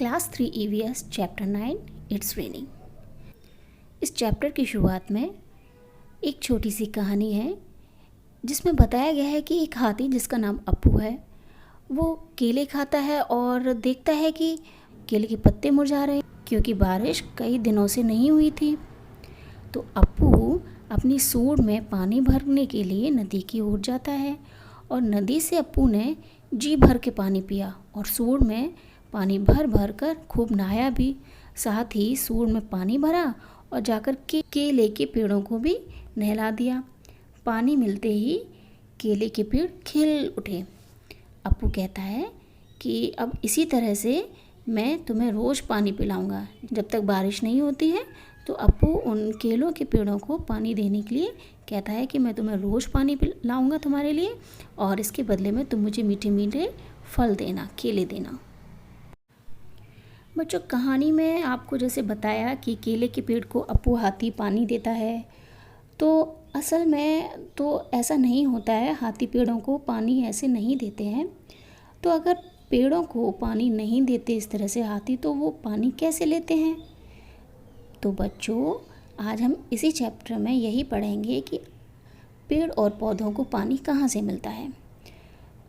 Class 3 EVS chapter 9 it's raining. इस chapter की शुरुआत में एक छोटी सी कहानी है जिसमें बताया गया है कि एक हाथी जिसका नाम अप्पू है वो केले खाता है और देखता है कि केले के पत्ते मुरझा रहे क्योंकि बारिश कई दिनों से नहीं हुई थी। तो अप्पू अपनी सूंड में पानी भरने के लिए नदी की ओर जाता है और नदी से अप्पू ने जी भर के पानी पिया और सूंड में पानी भर भर कर खूब नहाया भी। साथ ही सूंड में पानी भरा और जाकर केले के पेड़ों को भी नहला दिया। पानी मिलते ही केले के पेड़ खिल उठे। अप्पू कहता है कि अब इसी तरह से मैं तुम्हें रोज़ पानी पिलाऊंगा जब तक बारिश नहीं होती है। तो अप्पू उन केलों के पेड़ों को पानी देने के लिए कहता है कि मैं तुम्हें रोज़ पानी पिलाऊंगा तुम्हारे लिए और इसके बदले में तुम मुझे मीठे मीठे फल देना, केले देना। बच्चों, कहानी में आपको जैसे बताया कि केले के पेड़ को अप्पू हाथी पानी देता है, तो असल में तो ऐसा नहीं होता है। हाथी पेड़ों को पानी ऐसे नहीं देते हैं। तो अगर पेड़ों को पानी नहीं देते इस तरह से हाथी, तो वो पानी कैसे लेते हैं? तो बच्चों, आज हम इसी चैप्टर में यही पढ़ेंगे कि पेड़ और पौधों को पानी कहाँ से मिलता है।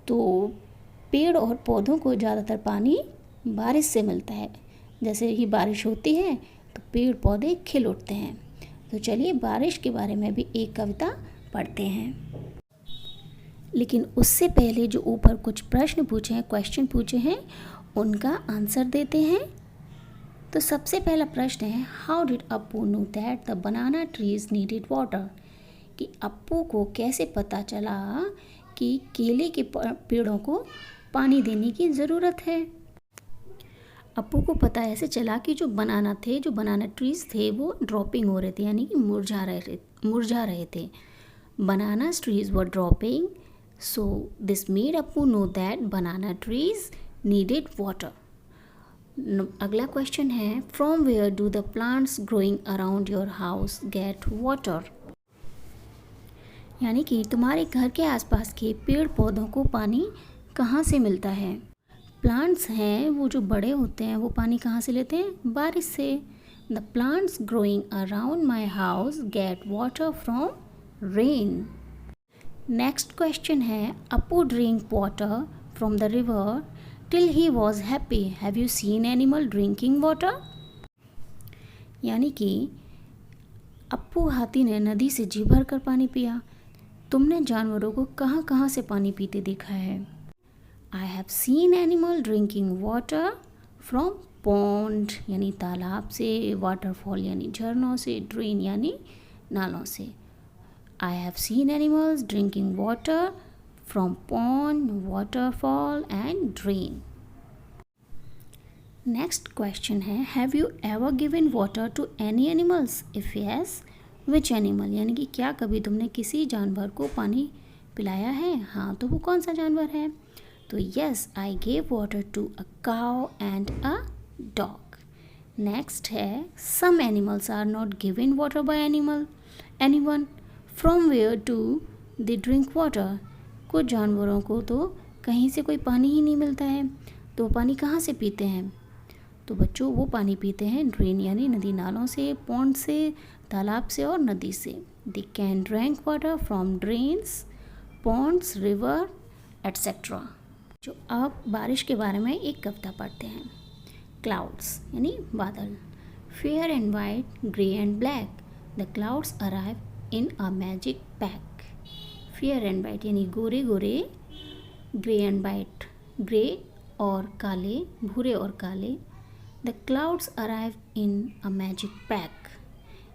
तो पेड़ और पौधों को ज़्यादातर पानी बारिश से मिलता है। जैसे ही बारिश होती है तो पेड़ पौधे खिल उठते हैं। तो चलिए बारिश के बारे में भी एक कविता पढ़ते हैं। लेकिन उससे पहले जो ऊपर कुछ प्रश्न पूछे हैं, क्वेश्चन पूछे हैं, उनका आंसर देते हैं। तो सबसे पहला प्रश्न है, how did Appu know that the banana trees needed water? कि अप्पू को कैसे पता चला कि केले के पेड़ों को पानी देने की ज़रूरत है? अप्पू को पता ऐसे चला कि जो बनाना ट्रीज थे वो ड्रॉपिंग हो रहे थे, यानी कि मुरझा रहे थे। Banana trees were dropping, so this made Appu know that banana trees needed water. अगला क्वेश्चन है, from where do the plants growing around your house get water? यानी कि तुम्हारे घर के आसपास के पेड़ पौधों को पानी कहाँ से मिलता है? प्लांट्स हैं वो जो बड़े होते हैं वो पानी कहाँ से लेते हैं? बारिश से। The plants growing around my house get water from rain. Next question है, Appu drink water from the river till he was happy, have you seen animal drinking water? यानी कि अप्पू हाथी ने नदी से जी भर कर पानी पिया। तुमने जानवरों को कहाँ कहाँ से पानी पीते देखा है? I have seen animal drinking water from pond यानी तालाब से, waterfall यानी झरनों से, drain यानी नालों से। I have seen animals drinking water from pond, waterfall and drain. Next question है, have you ever given water to any animals? If yes, which animal? यानी कि क्या कभी तुमने किसी जानवर को पानी पिलाया है? हाँ, तो वो कौन सा जानवर है? तो yes, I gave water to a cow and a dog. Next है, some animals are not given water by anyone. From where do they drink water? कुछ जानवरों को तो कहीं से कोई पानी ही नहीं मिलता है, तो पानी कहाँ से पीते हैं? तो बच्चों, वो पानी पीते हैं ड्रेन यानी नदी नालों से, पॉन्ड से, तालाब से और नदी से। They can drink water from drains, ponds, river, etc. जो अब बारिश के बारे में एक कविता पढ़ते हैं। क्लाउड्स यानी बादल। Fair and white, grey and black, the clouds arrive in a magic pack. Fair and white यानी गोरे गोरे, ग्रे एंड वाइट ग्रे और काले, भूरे और काले। The clouds arrive in a magic pack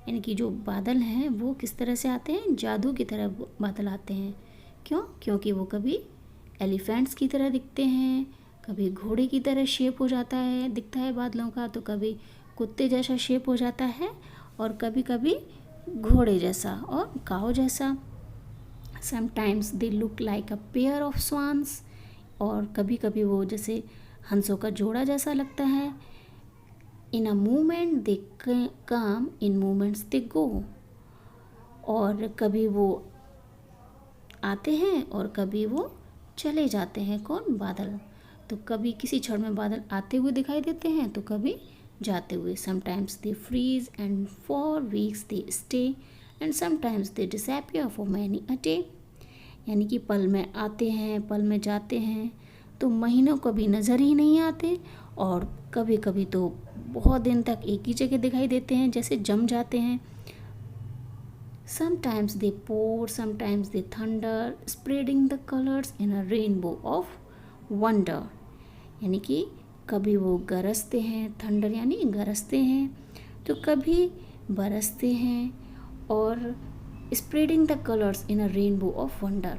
यानी कि जो बादल हैं वो किस तरह से आते हैं? जादू की तरह बादल आते हैं। क्यों? क्योंकि वो कभी एलिफेंट्स की तरह दिखते हैं, कभी घोड़े की तरह शेप हो जाता है, दिखता है बादलों का, तो कभी कुत्ते जैसा शेप हो जाता है और कभी कभी घोड़े जैसा और काऊ जैसा। Sometimes they look like a pair of swans, और कभी कभी वो जैसे हंसों का जोड़ा जैसा लगता है। इन a movement they come, in movements दे गो, और कभी वो आते हैं और कभी वो चले जाते हैं। कौन? बादल। तो कभी किसी क्षण में बादल आते हुए दिखाई देते हैं तो कभी जाते हुए। Sometimes they freeze and for weeks they stay and sometimes they disappear for many a day. यानी कि पल में आते हैं, पल में जाते हैं, तो महीनों कभी नज़र ही नहीं आते, और कभी कभी तो बहुत दिन तक एक ही जगह दिखाई देते हैं, जैसे जम जाते हैं। Sometimes they pour, sometimes they thunder, spreading the colors in a rainbow of wonder। यानी कि कभी वो गरजते हैं, थंडर यानी गरजते हैं, तो कभी बरसते हैं, और spreading the colours in a rainbow of wonder,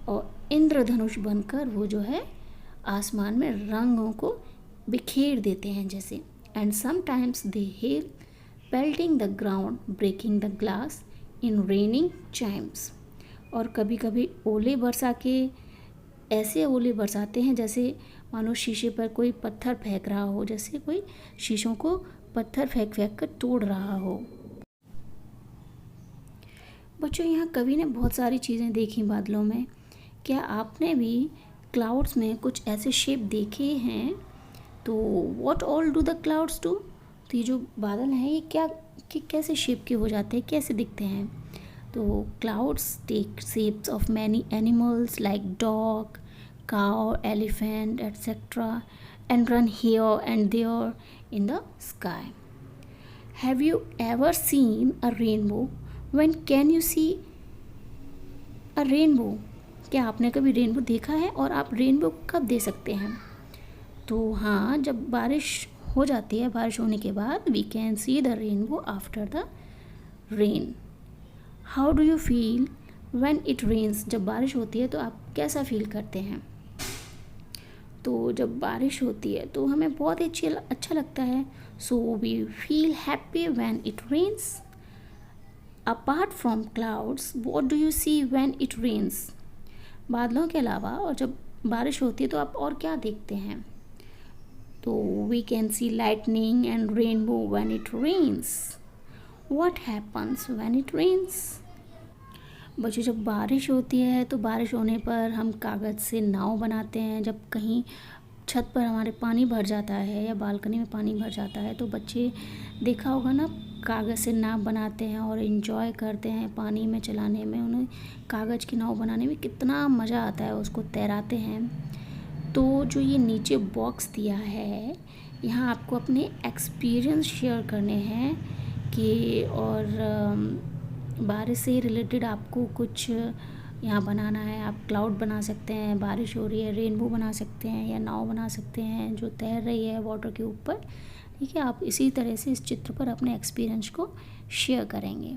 और इंद्रधनुष बनकर वो जो है आसमान में रंगों को बिखेर देते हैं जैसे। And sometimes they hail pelting the ground, breaking the glass in raining chimes. और कभी कभी ओले बरसा के ऐसे ओले बरसाते हैं जैसे मानो शीशे पर कोई पत्थर फेंक रहा हो, जैसे कोई शीशों को पत्थर फेंक फेंक कर तोड़ रहा हो। बच्चों, यहाँ कवि ने बहुत सारी चीज़ें देखी बादलों में। क्या आपने भी क्लाउड्स में कुछ ऐसे शेप देखे हैं? तो what all do the clouds do? तो ये जो बादल हैं ये क्या कि कैसे शेप के हो जाते हैं, कैसे दिखते हैं? तो clouds take shapes of many animals like dog, cow, elephant etcetera and run here and there in the sky. Have you ever seen a rainbow? When can you see a rainbow? क्या आपने कभी rainbow देखा है, और आप rainbow कब दे सकते हैं? तो हाँ, जब बारिश हो जाती है, बारिश होने के बाद we can see the rainbow after the rain. How do you feel when it rains? जब बारिश होती है तो आप कैसा फील करते हैं? तो जब बारिश होती है तो हमें बहुत ही अच्छा लगता है। So we feel happy when it rains. Apart from clouds, what do you see when it rains? बादलों के अलावा और जब बारिश होती है तो आप और क्या देखते हैं? तो we can see lightning and rainbow when it rains. What happens when it rains? बच्चों, जब बारिश होती है तो बारिश होने पर हम कागज़ से नाव बनाते हैं। जब कहीं छत पर हमारे पानी भर जाता है या बालकनी में पानी भर जाता है तो बच्चे देखा होगा ना, कागज़ से नाव बनाते हैं और इन्जॉय करते हैं पानी में चलाने में। उन्हें कागज़ की नाव बनाने में कितना मज़ा आता है, उसको तैराते हैं। तो जो ये नीचे बॉक्स दिया है, यहाँ आपको अपने एक्सपीरियंस शेयर करने हैं कि और बारिश से रिलेटेड आपको कुछ यहाँ बनाना है। आप क्लाउड बना सकते हैं, बारिश हो रही है, रेनबो बना सकते हैं, या नाव बना सकते हैं जो तैर रही है वाटर के ऊपर। ठीक है, आप इसी तरह से इस चित्र पर अपने एक्सपीरियंस को शेयर करेंगे।